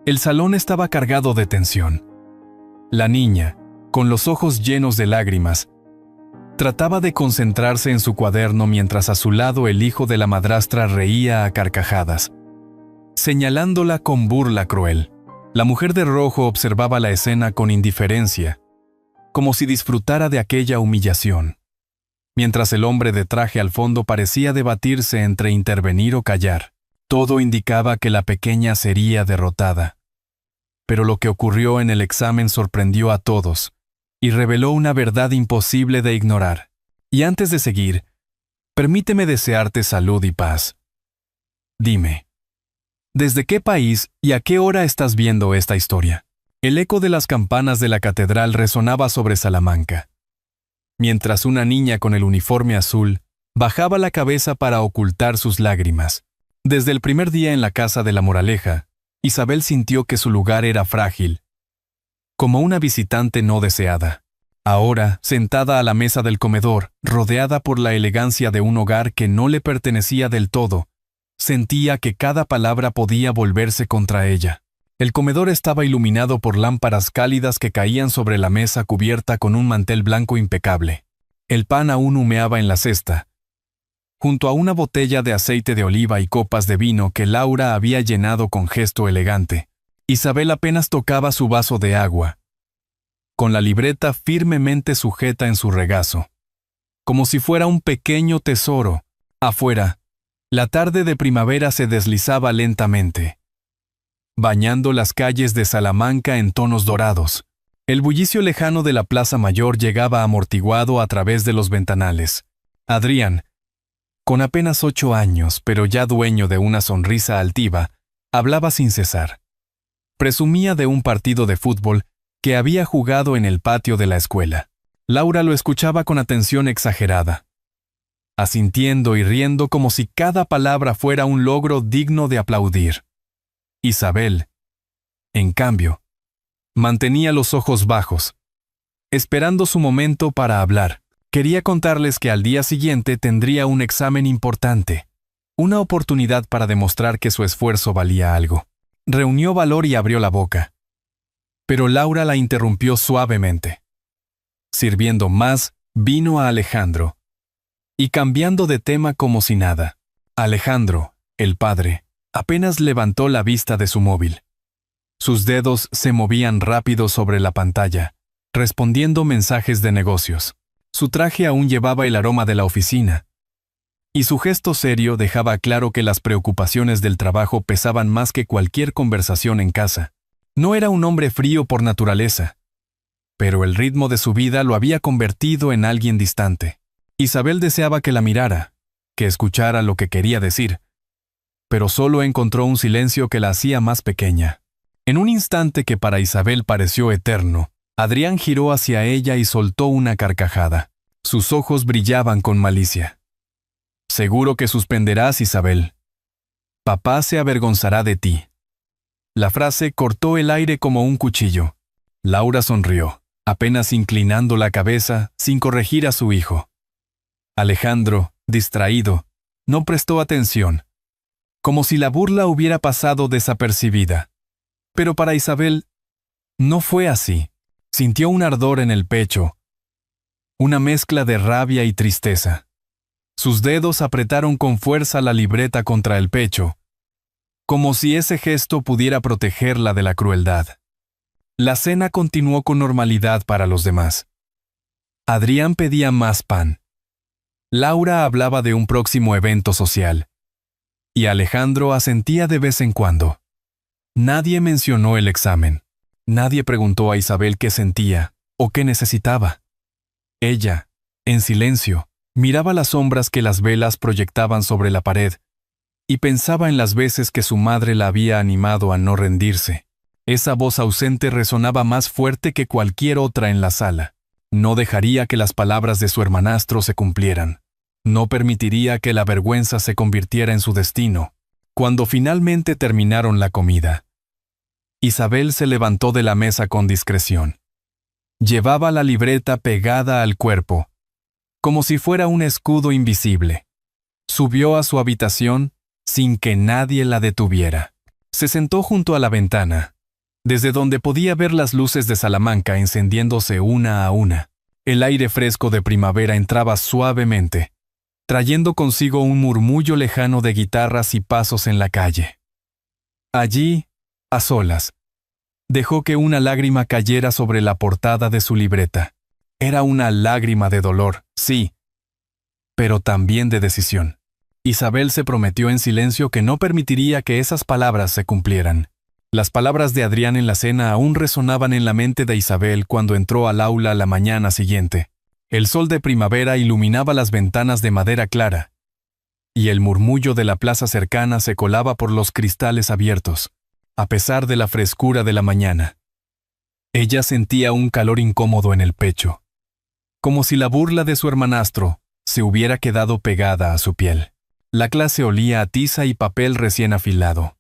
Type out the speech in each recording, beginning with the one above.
El salón estaba cargado de tensión. La niña, con los ojos llenos de lágrimas, trataba de concentrarse en su cuaderno mientras a su lado el hijo de la madrastra reía a carcajadas, señalándola con burla cruel. La mujer de rojo observaba la escena con indiferencia, como si disfrutara de aquella humillación, mientras el hombre de traje al fondo parecía debatirse entre intervenir o callar. Todo indicaba que la pequeña sería derrotada. Pero lo que ocurrió en el examen sorprendió a todos y reveló una verdad imposible de ignorar. Y antes de seguir, permíteme desearte salud y paz. Dime, ¿desde qué país y a qué hora estás viendo esta historia? El eco de las campanas de la catedral resonaba sobre Salamanca, mientras una niña con el uniforme azul bajaba la cabeza para ocultar sus lágrimas. Desde el primer día en la casa de la Moraleja, Isabel sintió que su lugar era frágil, como una visitante no deseada. Ahora, sentada a la mesa del comedor, rodeada por la elegancia de un hogar que no le pertenecía del todo, sentía que cada palabra podía volverse contra ella. El comedor estaba iluminado por lámparas cálidas que caían sobre la mesa cubierta con un mantel blanco impecable. El pan aún humeaba en la cesta, junto a una botella de aceite de oliva y copas de vino que Laura había llenado con gesto elegante. Isabel apenas tocaba su vaso de agua, con la libreta firmemente sujeta en su regazo, como si fuera un pequeño tesoro. Afuera, la tarde de primavera se deslizaba lentamente, bañando las calles de Salamanca en tonos dorados. El bullicio lejano de la Plaza Mayor llegaba amortiguado a través de los ventanales. Adrián, con apenas 8 años, pero ya dueño de una sonrisa altiva, hablaba sin cesar. Presumía de un partido de fútbol que había jugado en el patio de la escuela. Laura lo escuchaba con atención exagerada, asintiendo y riendo como si cada palabra fuera un logro digno de aplaudir. Isabel, en cambio, mantenía los ojos bajos, esperando su momento para hablar. Quería contarles que al día siguiente tendría un examen importante, una oportunidad para demostrar que su esfuerzo valía algo. Reunió valor y abrió la boca. Pero Laura la interrumpió suavemente, sirviendo más vino a Alejandro, y cambiando de tema como si nada. Alejandro, el padre, apenas levantó la vista de su móvil. Sus dedos se movían rápido sobre la pantalla, respondiendo mensajes de negocios. Su traje aún llevaba el aroma de la oficina, y su gesto serio dejaba claro que las preocupaciones del trabajo pesaban más que cualquier conversación en casa. No era un hombre frío por naturaleza, pero el ritmo de su vida lo había convertido en alguien distante. Isabel deseaba que la mirara, que escuchara lo que quería decir, pero solo encontró un silencio que la hacía más pequeña. En un instante que para Isabel pareció eterno, Adrián giró hacia ella y soltó una carcajada. Sus ojos brillaban con malicia. «Seguro que suspenderás, Isabel. Papá se avergonzará de ti». La frase cortó el aire como un cuchillo. Laura sonrió, apenas inclinando la cabeza sin corregir a su hijo. Alejandro, distraído, no prestó atención, como si la burla hubiera pasado desapercibida. Pero para Isabel no fue así. Sintió un ardor en el pecho, una mezcla de rabia y tristeza. Sus dedos apretaron con fuerza la libreta contra el pecho, como si ese gesto pudiera protegerla de la crueldad. La cena continuó con normalidad para los demás. Adrián pedía más pan. Laura hablaba de un próximo evento social, y Alejandro asentía de vez en cuando. Nadie mencionó el examen. Nadie preguntó a Isabel qué sentía o qué necesitaba. Ella, en silencio, miraba las sombras que las velas proyectaban sobre la pared y pensaba en las veces que su madre la había animado a no rendirse. Esa voz ausente resonaba más fuerte que cualquier otra en la sala. No dejaría que las palabras de su hermanastro se cumplieran. No permitiría que la vergüenza se convirtiera en su destino. Cuando finalmente terminaron la comida, Isabel se levantó de la mesa con discreción. Llevaba la libreta pegada al cuerpo, como si fuera un escudo invisible. Subió a su habitación sin que nadie la detuviera. Se sentó junto a la ventana, desde donde podía ver las luces de Salamanca encendiéndose una a una. El aire fresco de primavera entraba suavemente, trayendo consigo un murmullo lejano de guitarras y pasos en la calle. Allí, a solas, dejó que una lágrima cayera sobre la portada de su libreta. Era una lágrima de dolor, sí, pero también de decisión. Isabel se prometió en silencio que no permitiría que esas palabras se cumplieran. Las palabras de Adrián en la cena aún resonaban en la mente de Isabel cuando entró al aula la mañana siguiente. El sol de primavera iluminaba las ventanas de madera clara, y el murmullo de la plaza cercana se colaba por los cristales abiertos, a pesar de la frescura de la mañana. Ella sentía un calor incómodo en el pecho, como si la burla de su hermanastro se hubiera quedado pegada a su piel. La clase olía a tiza y papel recién afilado.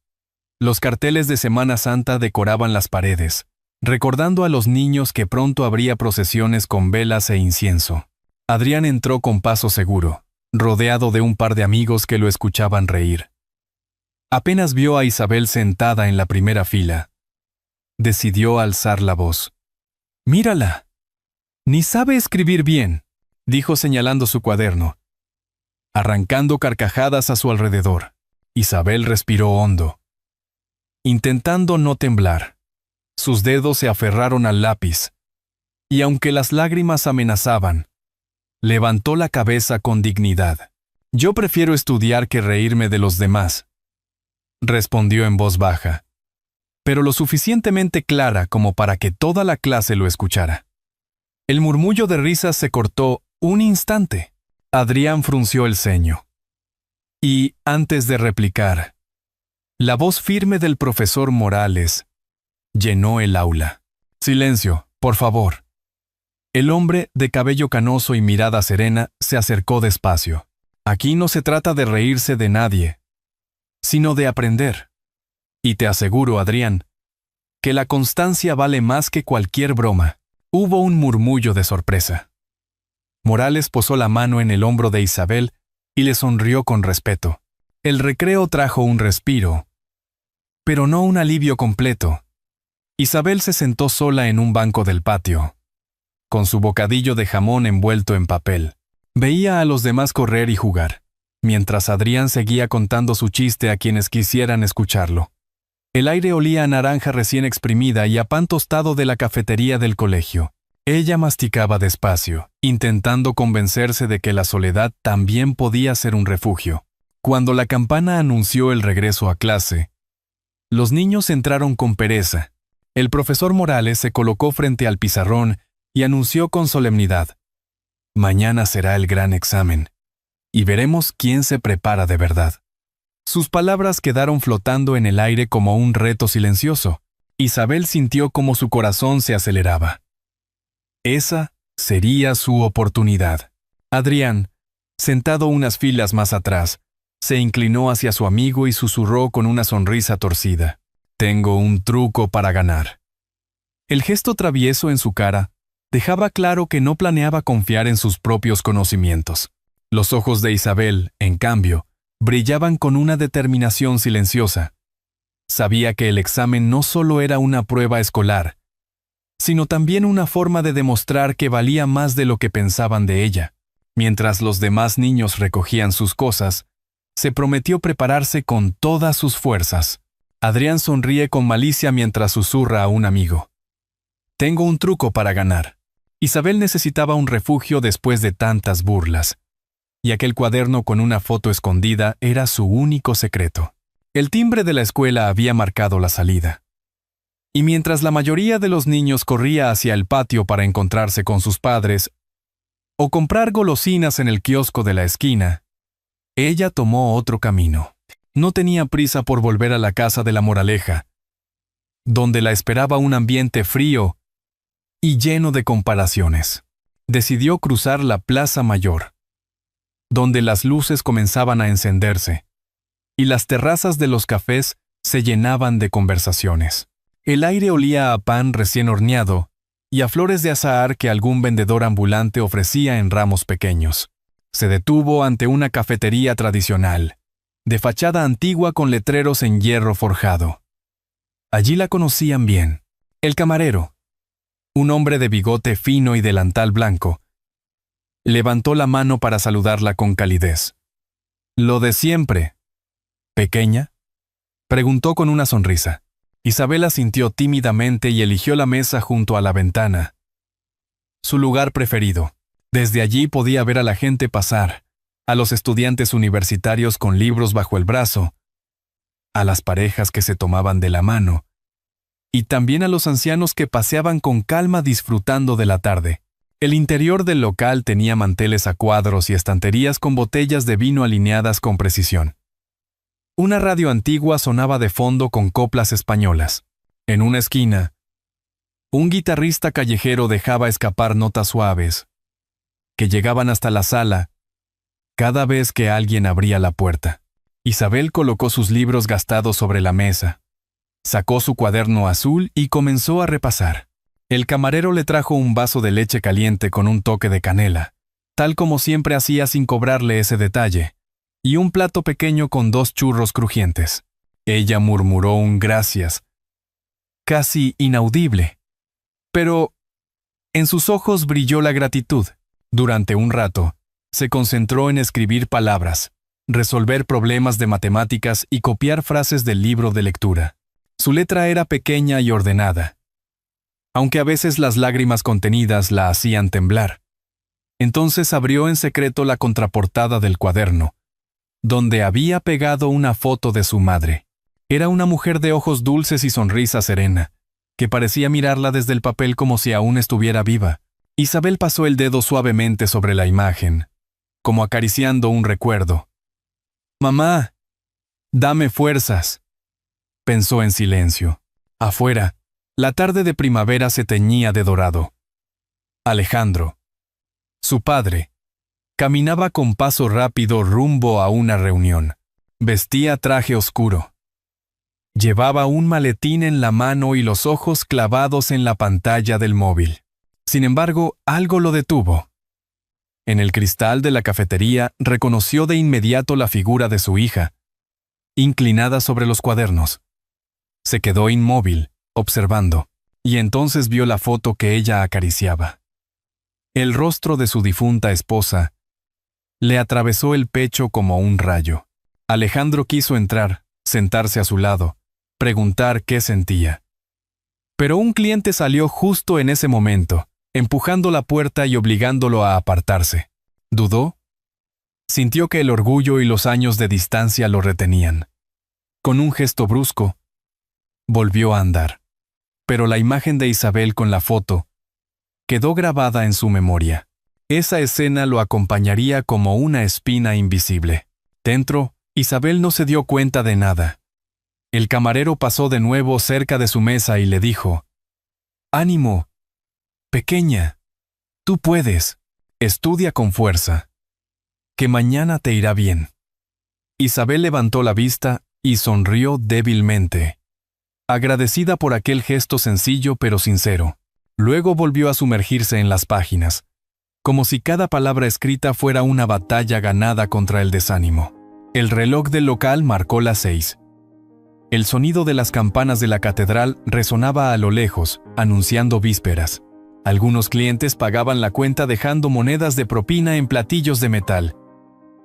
Los carteles de Semana Santa decoraban las paredes, recordando a los niños que pronto habría procesiones con velas e incienso. Adrián entró con paso seguro, rodeado de un par de amigos que lo escuchaban reír. Apenas vio a Isabel sentada en la primera fila, decidió alzar la voz. «¡Mírala! Ni sabe escribir bien», dijo señalando su cuaderno. Arrancando carcajadas a su alrededor, Isabel respiró hondo, intentando no temblar. Sus dedos se aferraron al lápiz, y aunque las lágrimas amenazaban, levantó la cabeza con dignidad. «Yo prefiero estudiar que reírme de los demás», respondió en voz baja, pero lo suficientemente clara como para que toda la clase lo escuchara. El murmullo de risas se cortó un instante. Adrián frunció el ceño. Y, antes de replicar, la voz firme del profesor Morales llenó el aula. «Silencio, por favor». El hombre, de cabello canoso y mirada serena, se acercó despacio. «Aquí no se trata de reírse de nadie, sino de aprender. Y te aseguro, Adrián, que la constancia vale más que cualquier broma». Hubo un murmullo de sorpresa. Morales posó la mano en el hombro de Isabel y le sonrió con respeto. El recreo trajo un respiro, pero no un alivio completo. Isabel se sentó sola en un banco del patio, con su bocadillo de jamón envuelto en papel. Veía a los demás correr y jugar, mientras Adrián seguía contando su chiste a quienes quisieran escucharlo. El aire olía a naranja recién exprimida y a pan tostado de la cafetería del colegio. Ella masticaba despacio, intentando convencerse de que la soledad también podía ser un refugio. Cuando la campana anunció el regreso a clase, los niños entraron con pereza. El profesor Morales se colocó frente al pizarrón y anunció con solemnidad: «Mañana será el gran examen, y veremos quién se prepara de verdad». Sus palabras quedaron flotando en el aire como un reto silencioso. Isabel sintió como su corazón se aceleraba. Esa sería su oportunidad. Adrián, sentado unas filas más atrás, se inclinó hacia su amigo y susurró con una sonrisa torcida: «Tengo un truco para ganar». El gesto travieso en su cara dejaba claro que no planeaba confiar en sus propios conocimientos. Los ojos de Isabel, en cambio, brillaban con una determinación silenciosa. Sabía que el examen no solo era una prueba escolar, sino también una forma de demostrar que valía más de lo que pensaban de ella. Mientras los demás niños recogían sus cosas, se prometió prepararse con todas sus fuerzas. Adrián sonríe con malicia mientras susurra a un amigo: «Tengo un truco para ganar». Isabel necesitaba un refugio después de tantas burlas, y aquel cuaderno con una foto escondida era su único secreto. El timbre de la escuela había marcado la salida. Y mientras la mayoría de los niños corría hacia el patio para encontrarse con sus padres o comprar golosinas en el kiosco de la esquina, ella tomó otro camino. No tenía prisa por volver a la casa de la Moraleja, donde la esperaba un ambiente frío y lleno de comparaciones. Decidió cruzar la Plaza Mayor, donde las luces comenzaban a encenderse, y las terrazas de los cafés se llenaban de conversaciones. El aire olía a pan recién horneado y a flores de azahar que algún vendedor ambulante ofrecía en ramos pequeños. Se detuvo ante una cafetería tradicional, de fachada antigua con letreros en hierro forjado. Allí la conocían bien. El camarero, un hombre de bigote fino y delantal blanco, levantó la mano para saludarla con calidez. «Lo de siempre, ¿pequeña?», preguntó con una sonrisa. Isabel asintió tímidamente y eligió la mesa junto a la ventana. Su lugar preferido. Desde allí podía ver a la gente pasar, a los estudiantes universitarios con libros bajo el brazo, a las parejas que se tomaban de la mano, y también a los ancianos que paseaban con calma disfrutando de la tarde. El interior del local tenía manteles a cuadros y estanterías con botellas de vino alineadas con precisión. Una radio antigua sonaba de fondo con coplas españolas. En una esquina, un guitarrista callejero dejaba escapar notas suaves, que llegaban hasta la sala cada vez que alguien abría la puerta. Isabel colocó sus libros gastados sobre la mesa, sacó su cuaderno azul y comenzó a repasar. El camarero le trajo un vaso de leche caliente con un toque de canela, tal como siempre hacía sin cobrarle ese detalle, y un plato pequeño con 2 churros crujientes. Ella murmuró un gracias, casi inaudible, pero en sus ojos brilló la gratitud. Durante un rato, se concentró en escribir palabras, resolver problemas de matemáticas y copiar frases del libro de lectura. Su letra era pequeña y ordenada, aunque a veces las lágrimas contenidas la hacían temblar. Entonces abrió en secreto la contraportada del cuaderno, donde había pegado una foto de su madre. Era una mujer de ojos dulces y sonrisa serena, que parecía mirarla desde el papel como si aún estuviera viva. Isabel pasó el dedo suavemente sobre la imagen, como acariciando un recuerdo. «Mamá, dame fuerzas», pensó en silencio. Afuera, la tarde de primavera se teñía de dorado. Alejandro, su padre, caminaba con paso rápido rumbo a una reunión. Vestía traje oscuro. Llevaba un maletín en la mano y los ojos clavados en la pantalla del móvil. Sin embargo, algo lo detuvo. En el cristal de la cafetería reconoció de inmediato la figura de su hija, inclinada sobre los cuadernos. Se quedó inmóvil, observando, y entonces vio la foto que ella acariciaba. El rostro de su difunta esposa le atravesó el pecho como un rayo. Alejandro quiso entrar, sentarse a su lado, preguntar qué sentía. Pero un cliente salió justo en ese momento, empujando la puerta y obligándolo a apartarse. ¿Dudó? Sintió que el orgullo y los años de distancia lo retenían. Con un gesto brusco, volvió a andar. Pero la imagen de Isabel con la foto quedó grabada en su memoria. Esa escena lo acompañaría como una espina invisible. Dentro, Isabel no se dio cuenta de nada. El camarero pasó de nuevo cerca de su mesa y le dijo: «Ánimo, pequeña, tú puedes, estudia con fuerza, que mañana te irá bien». Isabel levantó la vista y sonrió débilmente, agradecida por aquel gesto sencillo pero sincero. Luego volvió a sumergirse en las páginas, como si cada palabra escrita fuera una batalla ganada contra el desánimo. El reloj del local marcó las 6. El sonido de las campanas de la catedral resonaba a lo lejos, anunciando vísperas. Algunos clientes pagaban la cuenta dejando monedas de propina en platillos de metal.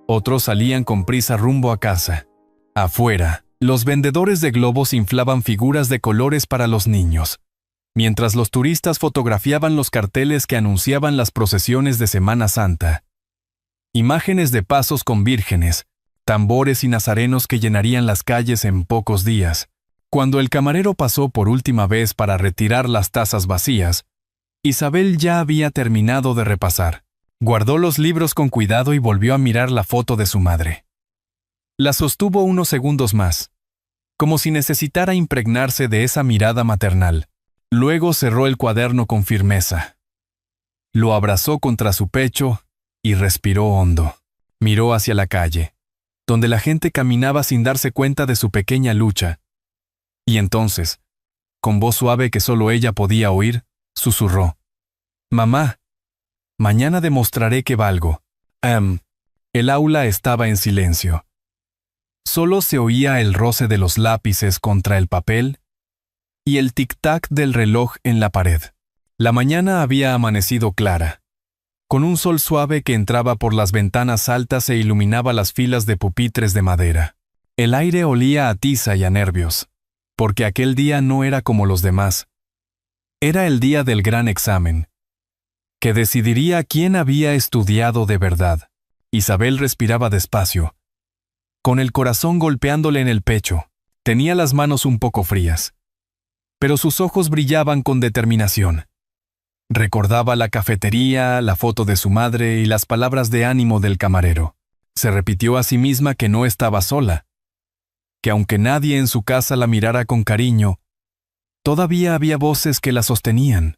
Otros salían con prisa rumbo a casa. Afuera, los vendedores de globos inflaban figuras de colores para los niños, mientras los turistas fotografiaban los carteles que anunciaban las procesiones de Semana Santa. Imágenes de pasos con vírgenes, tambores y nazarenos que llenarían las calles en pocos días. Cuando el camarero pasó por última vez para retirar las tazas vacías, Isabel ya había terminado de repasar. Guardó los libros con cuidado y volvió a mirar la foto de su madre. La sostuvo unos segundos más, como si necesitara impregnarse de esa mirada maternal. Luego cerró el cuaderno con firmeza. Lo abrazó contra su pecho y respiró hondo. Miró hacia la calle, donde la gente caminaba sin darse cuenta de su pequeña lucha. Y entonces, con voz suave que solo ella podía oír, susurró: «Mamá, mañana demostraré que valgo». El aula estaba en silencio. Solo se oía el roce de los lápices contra el papel y el tic-tac del reloj en la pared. La mañana había amanecido clara, con un sol suave que entraba por las ventanas altas e iluminaba las filas de pupitres de madera. El aire olía a tiza y a nervios, porque aquel día no era como los demás. Era el día del gran examen, que decidiría quién había estudiado de verdad. Isabel respiraba despacio, con el corazón golpeándole en el pecho. Tenía las manos un poco frías, pero sus ojos brillaban con determinación. Recordaba la cafetería, la foto de su madre y las palabras de ánimo del camarero. Se repitió a sí misma que no estaba sola, que aunque nadie en su casa la mirara con cariño, todavía había voces que la sostenían.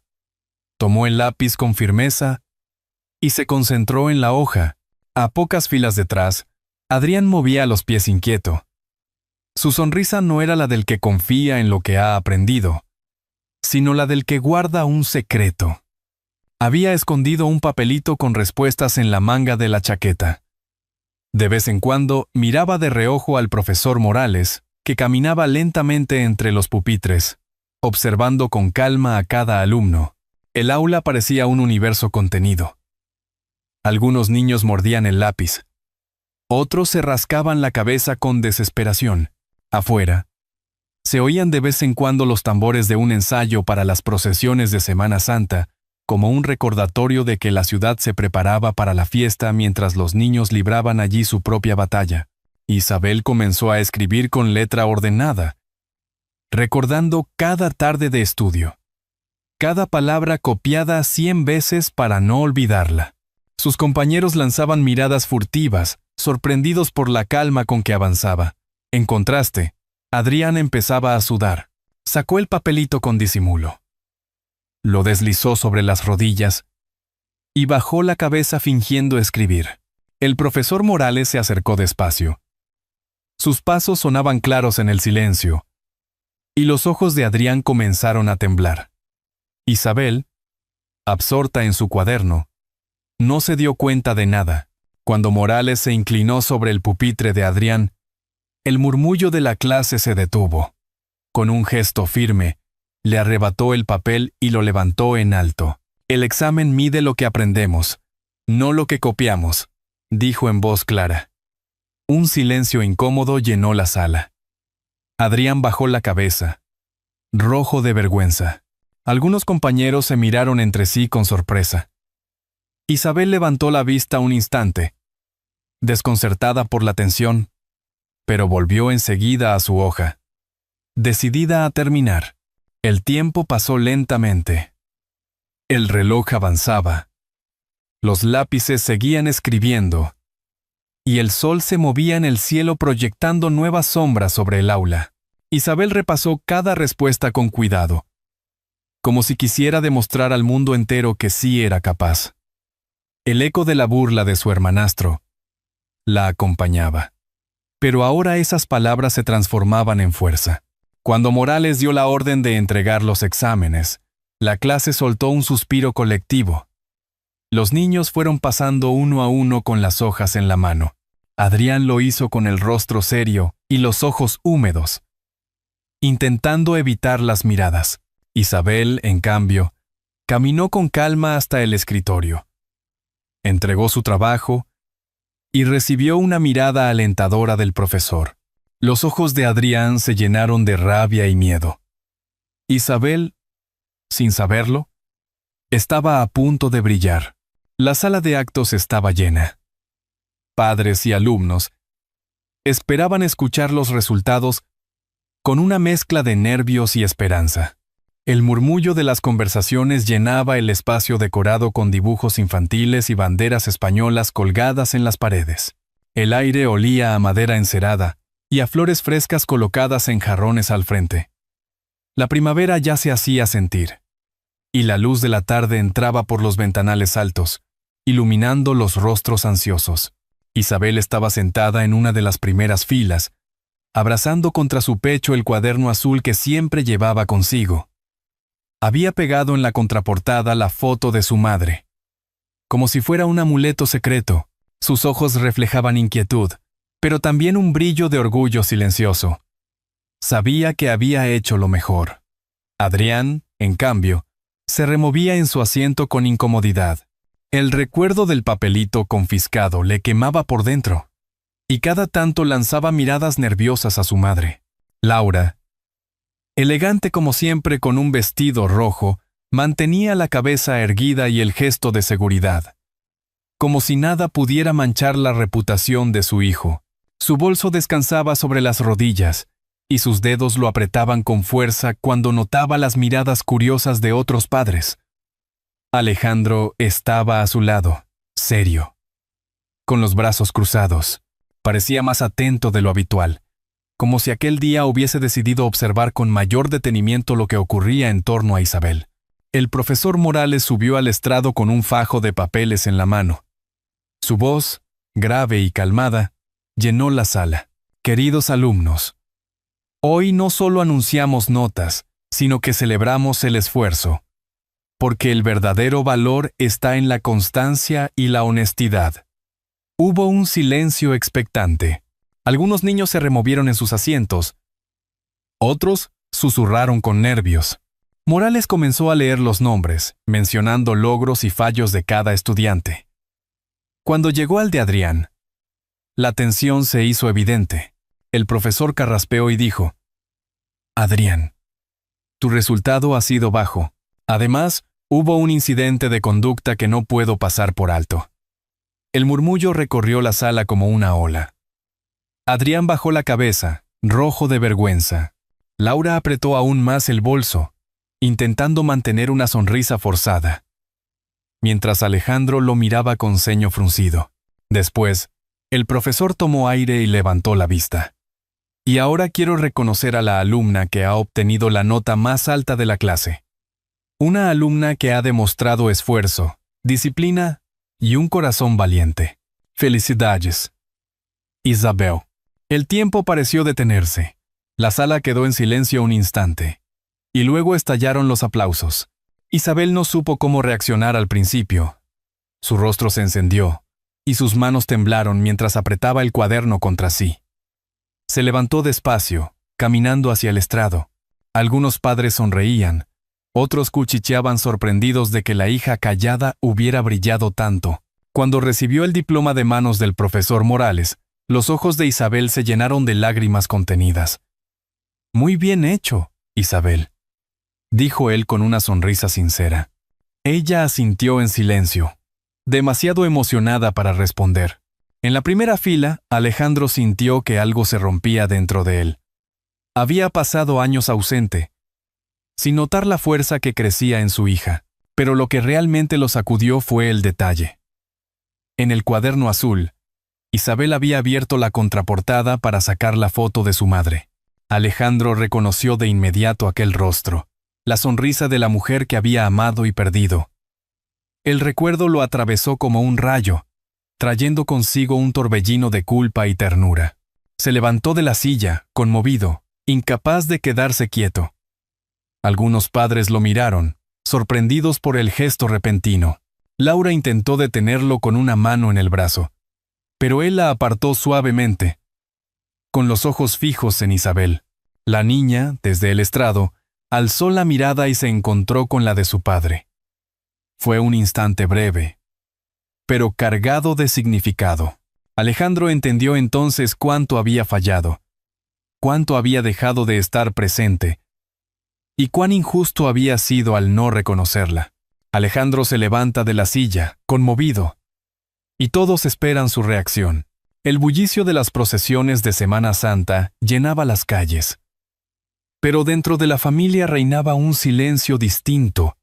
Tomó el lápiz con firmeza y se concentró en la hoja. A pocas filas detrás, Adrián movía los pies inquieto. Su sonrisa no era la del que confía en lo que ha aprendido, sino la del que guarda un secreto. Había escondido un papelito con respuestas en la manga de la chaqueta. De vez en cuando miraba de reojo al profesor Morales, que caminaba lentamente entre los pupitres, observando con calma a cada alumno. El aula parecía un universo contenido. Algunos niños mordían el lápiz. Otros se rascaban la cabeza con desesperación. Afuera, se oían de vez en cuando los tambores de un ensayo para las procesiones de Semana Santa, como un recordatorio de que la ciudad se preparaba para la fiesta mientras los niños libraban allí su propia batalla. Isabel comenzó a escribir con letra ordenada, recordando cada tarde de estudio, cada palabra copiada 100 veces para no olvidarla. Sus compañeros lanzaban miradas furtivas, sorprendidos por la calma con que avanzaba. En contraste, Adrián empezaba a sudar. Sacó el papelito con disimulo. Lo deslizó sobre las rodillas y bajó la cabeza fingiendo escribir. El profesor Morales se acercó despacio. Sus pasos sonaban claros en el silencio, y los ojos de Adrián comenzaron a temblar. Isabel, absorta en su cuaderno, no se dio cuenta de nada. Cuando Morales se inclinó sobre el pupitre de Adrián, el murmullo de la clase se detuvo. Con un gesto firme, le arrebató el papel y lo levantó en alto. El examen mide lo que aprendemos, no lo que copiamos, dijo en voz clara. Un silencio incómodo llenó la sala. Adrián bajó la cabeza, rojo de vergüenza. Algunos compañeros se miraron entre sí con sorpresa. Isabel levantó la vista un instante, desconcertada por la tensión, pero volvió enseguida a su hoja, decidida a terminar. El tiempo pasó lentamente. El reloj avanzaba. Los lápices seguían escribiendo, y el sol se movía en el cielo proyectando nuevas sombras sobre el aula. Isabel repasó cada respuesta con cuidado, como si quisiera demostrar al mundo entero que sí era capaz. El eco de la burla de su hermanastro la acompañaba. Pero ahora esas palabras se transformaban en fuerza. Cuando Morales dio la orden de entregar los exámenes, la clase soltó un suspiro colectivo. Los niños fueron pasando uno a uno con las hojas en la mano. Adrián lo hizo con el rostro serio y los ojos húmedos, intentando evitar las miradas. Isabel, en cambio, caminó con calma hasta el escritorio. Entregó su trabajo y recibió una mirada alentadora del profesor. Los ojos de Adrián se llenaron de rabia y miedo. Isabel, sin saberlo, estaba a punto de brillar. La sala de actos estaba llena. Padres y alumnos esperaban escuchar los resultados con una mezcla de nervios y esperanza. El murmullo de las conversaciones llenaba el espacio decorado con dibujos infantiles y banderas españolas colgadas en las paredes. El aire olía a madera encerada y a flores frescas colocadas en jarrones al frente. La primavera ya se hacía sentir, y la luz de la tarde entraba por los ventanales altos, iluminando los rostros ansiosos. Isabel estaba sentada en una de las primeras filas, abrazando contra su pecho el cuaderno azul que siempre llevaba consigo. Había pegado en la contraportada la foto de su madre, como si fuera un amuleto secreto. Sus ojos reflejaban inquietud, pero también un brillo de orgullo silencioso. Sabía que había hecho lo mejor. Adrián, en cambio, se removía en su asiento con incomodidad. El recuerdo del papelito confiscado le quemaba por dentro, y cada tanto lanzaba miradas nerviosas a su madre. Laura, elegante como siempre con un vestido rojo, mantenía la cabeza erguida y el gesto de seguridad, como si nada pudiera manchar la reputación de su hijo. Su bolso descansaba sobre las rodillas, y sus dedos lo apretaban con fuerza cuando notaba las miradas curiosas de otros padres. Alejandro estaba a su lado, serio, con los brazos cruzados. Parecía más atento de lo habitual, como si aquel día hubiese decidido observar con mayor detenimiento lo que ocurría en torno a Isabel. El profesor Morales subió al estrado con un fajo de papeles en la mano. Su voz, grave y calmada, llenó la sala. Queridos alumnos, hoy no solo anunciamos notas, sino que celebramos el esfuerzo, porque el verdadero valor está en la constancia y la honestidad. Hubo un silencio expectante. Algunos niños se removieron en sus asientos. Otros susurraron con nervios. Morales comenzó a leer los nombres, mencionando logros y fallos de cada estudiante. Cuando llegó al de Adrián, la tensión se hizo evidente. El profesor carraspeó y dijo: Adrián, tu resultado ha sido bajo. Además, hubo un incidente de conducta que no puedo pasar por alto. El murmullo recorrió la sala como una ola. Adrián bajó la cabeza, rojo de vergüenza. Laura apretó aún más el bolso, intentando mantener una sonrisa forzada, mientras Alejandro lo miraba con ceño fruncido. Después, el profesor tomó aire y levantó la vista. Y ahora quiero reconocer a la alumna que ha obtenido la nota más alta de la clase. Una alumna que ha demostrado esfuerzo, disciplina y un corazón valiente. Felicidades, Isabel. El tiempo pareció detenerse. La sala quedó en silencio un instante, y luego estallaron los aplausos. Isabel no supo cómo reaccionar al principio. Su rostro se encendió, y sus manos temblaron mientras apretaba el cuaderno contra sí. Se levantó despacio, caminando hacia el estrado. Algunos padres sonreían, otros cuchicheaban sorprendidos de que la hija callada hubiera brillado tanto. Cuando recibió el diploma de manos del profesor Morales, los ojos de Isabel se llenaron de lágrimas contenidas. Muy bien hecho, Isabel, dijo él con una sonrisa sincera. Ella asintió en silencio, demasiado emocionada para responder. En la primera fila, Alejandro sintió que algo se rompía dentro de él. Había pasado años ausente, sin notar la fuerza que crecía en su hija, pero lo que realmente lo sacudió fue el detalle. En el cuaderno azul, Isabel había abierto la contraportada para sacar la foto de su madre. Alejandro reconoció de inmediato aquel rostro, la sonrisa de la mujer que había amado y perdido. El recuerdo lo atravesó como un rayo, trayendo consigo un torbellino de culpa y ternura. Se levantó de la silla, conmovido, incapaz de quedarse quieto. Algunos padres lo miraron, sorprendidos por el gesto repentino. Laura intentó detenerlo con una mano en el brazo, pero él la apartó suavemente, con los ojos fijos en Isabel. La niña, desde el estrado, alzó la mirada y se encontró con la de su padre. Fue un instante breve, pero cargado de significado. Alejandro entendió entonces cuánto había fallado, cuánto había dejado de estar presente, y cuán injusto había sido al no reconocerla. Alejandro se levanta de la silla, conmovido, y todos esperan su reacción. El bullicio de las procesiones de Semana Santa llenaba las calles. Pero dentro de la familia reinaba un silencio distinto,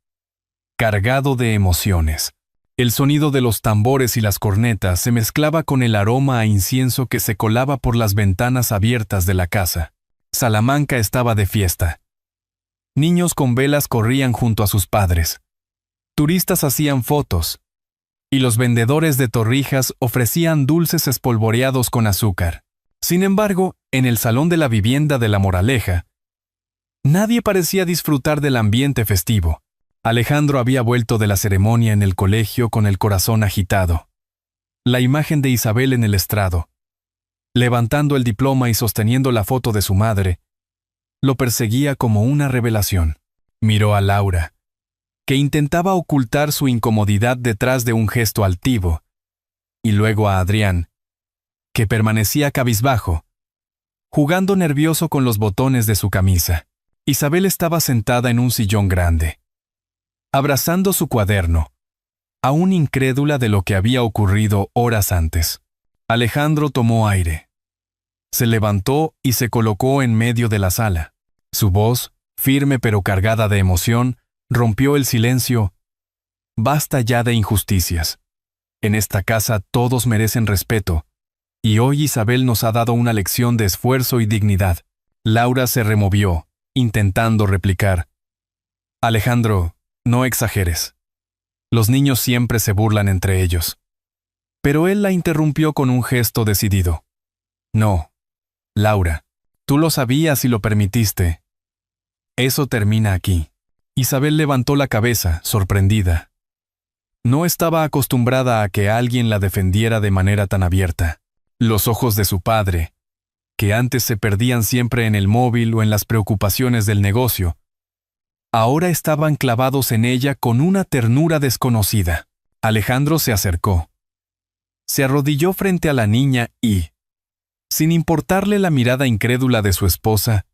cargado de emociones. El sonido de los tambores y las cornetas se mezclaba con el aroma a incienso que se colaba por las ventanas abiertas de la casa. Salamanca estaba de fiesta. Niños con velas corrían junto a sus padres. Turistas hacían fotos, y los vendedores de torrijas ofrecían dulces espolvoreados con azúcar. Sin embargo, en el salón de la vivienda de La Moraleja, nadie parecía disfrutar del ambiente festivo. Alejandro había vuelto de la ceremonia en el colegio con el corazón agitado. La imagen de Isabel en el estrado, levantando el diploma y sosteniendo la foto de su madre, lo perseguía como una revelación. Miró a Laura, que intentaba ocultar su incomodidad detrás de un gesto altivo, y luego a Adrián, que permanecía cabizbajo, jugando nervioso con los botones de su camisa. Isabel estaba sentada en un sillón grande, abrazando su cuaderno, aún incrédula de lo que había ocurrido horas antes. Alejandro tomó aire. Se levantó y se colocó en medio de la sala. Su voz, firme pero cargada de emoción, rompió el silencio. Basta ya de injusticias. En esta casa todos merecen respeto, y hoy Isabel nos ha dado una lección de esfuerzo y dignidad. Laura se removió, intentando replicar. Alejandro, no exageres. Los niños siempre se burlan entre ellos. Pero él la interrumpió con un gesto decidido. No, Laura, tú lo sabías y lo permitiste. Eso termina aquí. Isabel levantó la cabeza, sorprendida. No estaba acostumbrada a que alguien la defendiera de manera tan abierta. Los ojos de su padre, que antes se perdían siempre en el móvil o en las preocupaciones del negocio, ahora estaban clavados en ella con una ternura desconocida. Alejandro se acercó. Se arrodilló frente a la niña y, sin importarle la mirada incrédula de su esposa,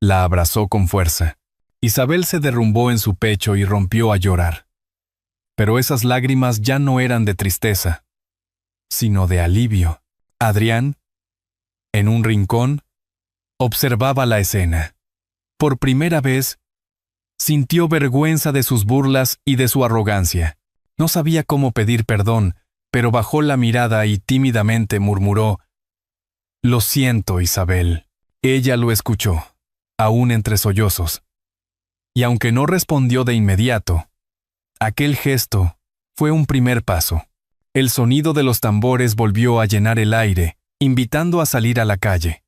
la abrazó con fuerza. Isabel se derrumbó en su pecho y rompió a llorar. Pero esas lágrimas ya no eran de tristeza, sino de alivio. Adrián, en un rincón, observaba la escena. Por primera vez, sintió vergüenza de sus burlas y de su arrogancia. No sabía cómo pedir perdón, pero bajó la mirada y tímidamente murmuró: «Lo siento, Isabel». Ella lo escuchó, aún entre sollozos. Y aunque no respondió de inmediato, aquel gesto fue un primer paso. El sonido de los tambores volvió a llenar el aire, invitando a salir a la calle.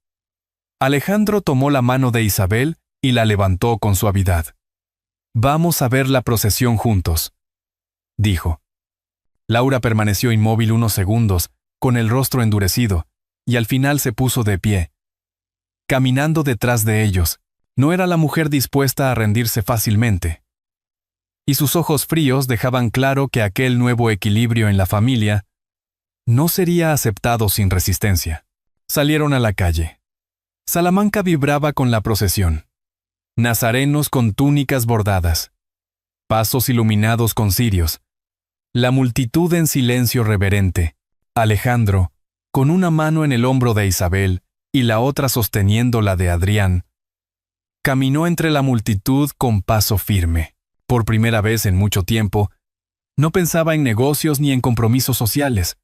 Alejandro tomó la mano de Isabel y la levantó con suavidad. «Vamos a ver la procesión juntos», dijo. Laura permaneció inmóvil unos segundos, con el rostro endurecido, y al final se puso de pie, caminando detrás de ellos. No era la mujer dispuesta a rendirse fácilmente. Y sus ojos fríos dejaban claro que aquel nuevo equilibrio en la familia no sería aceptado sin resistencia. Salieron a la calle. Salamanca vibraba con la procesión. Nazarenos con túnicas bordadas, pasos iluminados con cirios, la multitud en silencio reverente. Alejandro, con una mano en el hombro de Isabel y la otra sosteniendo la de Adrián, caminó entre la multitud con paso firme. Por primera vez en mucho tiempo, no pensaba en negocios ni en compromisos sociales,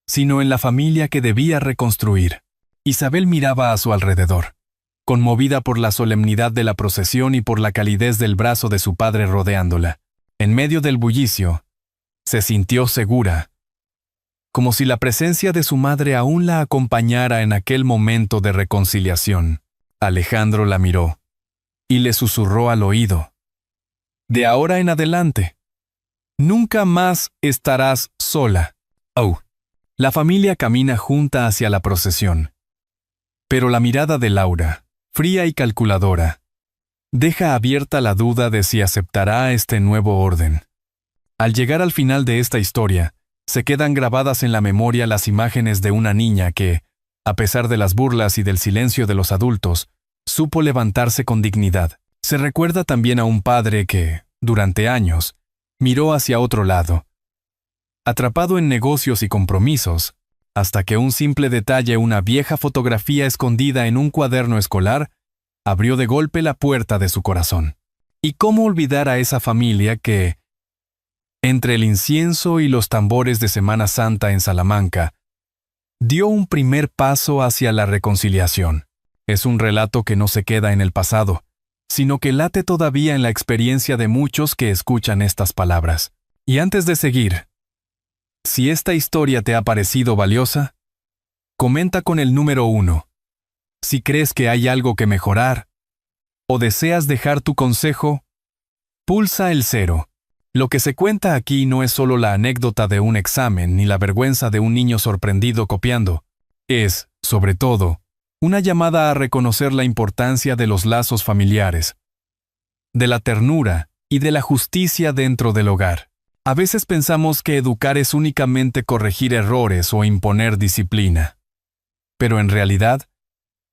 sino en la familia que debía reconstruir. Isabel miraba a su alrededor, conmovida por la solemnidad de la procesión y por la calidez del brazo de su padre rodeándola. En medio del bullicio, se sintió segura, como si la presencia de su madre aún la acompañara en aquel momento de reconciliación. Alejandro la miró y le susurró al oído: «De ahora en adelante, nunca más estarás sola». Oh. La familia camina junta hacia la procesión. Pero la mirada de Laura, fría y calculadora, deja abierta la duda de si aceptará este nuevo orden. Al llegar al final de esta historia, se quedan grabadas en la memoria las imágenes de una niña que, a pesar de las burlas y del silencio de los adultos, supo levantarse con dignidad. Se recuerda también a un padre que, durante años, miró hacia otro lado, atrapado en negocios y compromisos, hasta que un simple detalle, una vieja fotografía escondida en un cuaderno escolar, abrió de golpe la puerta de su corazón. ¿Y cómo olvidar a esa familia que, entre el incienso y los tambores de Semana Santa en Salamanca, dio un primer paso hacia la reconciliación? Es un relato que no se queda en el pasado, sino que late todavía en la experiencia de muchos que escuchan estas palabras. Y antes de seguir, si esta historia te ha parecido valiosa, comenta con el número 1. Si crees que hay algo que mejorar, o deseas dejar tu consejo, pulsa el 0. Lo que se cuenta aquí no es solo la anécdota de un examen ni la vergüenza de un niño sorprendido copiando. Es, sobre todo, una llamada a reconocer la importancia de los lazos familiares, de la ternura y de la justicia dentro del hogar. A veces pensamos que educar es únicamente corregir errores o imponer disciplina. Pero en realidad,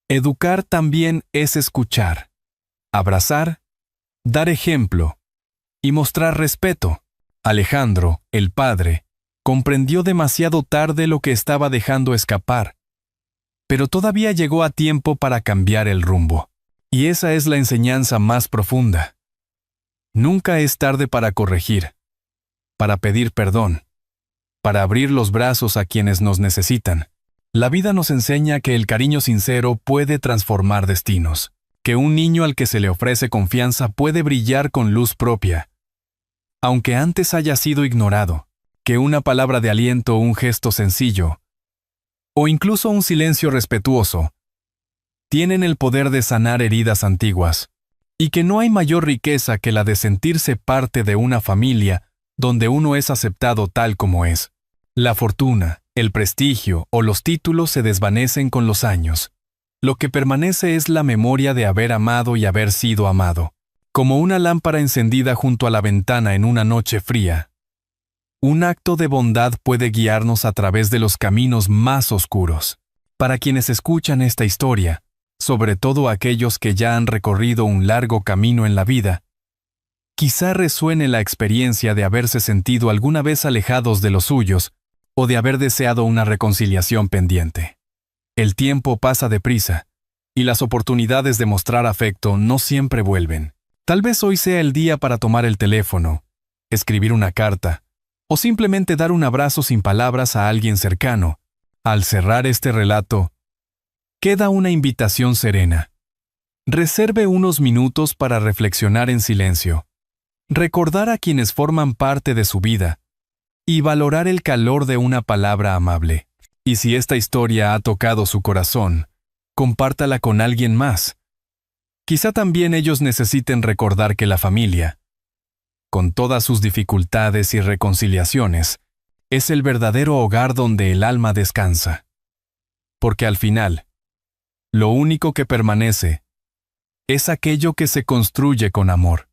educar también es escuchar, abrazar, dar ejemplo y mostrar respeto. Alejandro, el padre, comprendió demasiado tarde lo que estaba dejando escapar, pero todavía llegó a tiempo para cambiar el rumbo. Y esa es la enseñanza más profunda. Nunca es tarde para corregir, para pedir perdón, para abrir los brazos a quienes nos necesitan. La vida nos enseña que el cariño sincero puede transformar destinos, que un niño al que se le ofrece confianza puede brillar con luz propia, aunque antes haya sido ignorado, que una palabra de aliento, un gesto sencillo, o incluso un silencio respetuoso, tienen el poder de sanar heridas antiguas, y que no hay mayor riqueza que la de sentirse parte de una familia donde uno es aceptado tal como es. La fortuna, el prestigio o los títulos se desvanecen con los años. Lo que permanece es la memoria de haber amado y haber sido amado, como una lámpara encendida junto a la ventana en una noche fría. Un acto de bondad puede guiarnos a través de los caminos más oscuros. Para quienes escuchan esta historia, sobre todo aquellos que ya han recorrido un largo camino en la vida, quizá resuene la experiencia de haberse sentido alguna vez alejados de los suyos o de haber deseado una reconciliación pendiente. El tiempo pasa deprisa, y las oportunidades de mostrar afecto no siempre vuelven. Tal vez hoy sea el día para tomar el teléfono, escribir una carta, o simplemente dar un abrazo sin palabras a alguien cercano. Al cerrar este relato, queda una invitación serena. Reserve unos minutos para reflexionar en silencio, recordar a quienes forman parte de su vida y valorar el calor de una palabra amable. Y si esta historia ha tocado su corazón, compártala con alguien más. Quizá también ellos necesiten recordar que la familia, con todas sus dificultades y reconciliaciones, es el verdadero hogar donde el alma descansa. Porque al final, lo único que permanece es aquello que se construye con amor.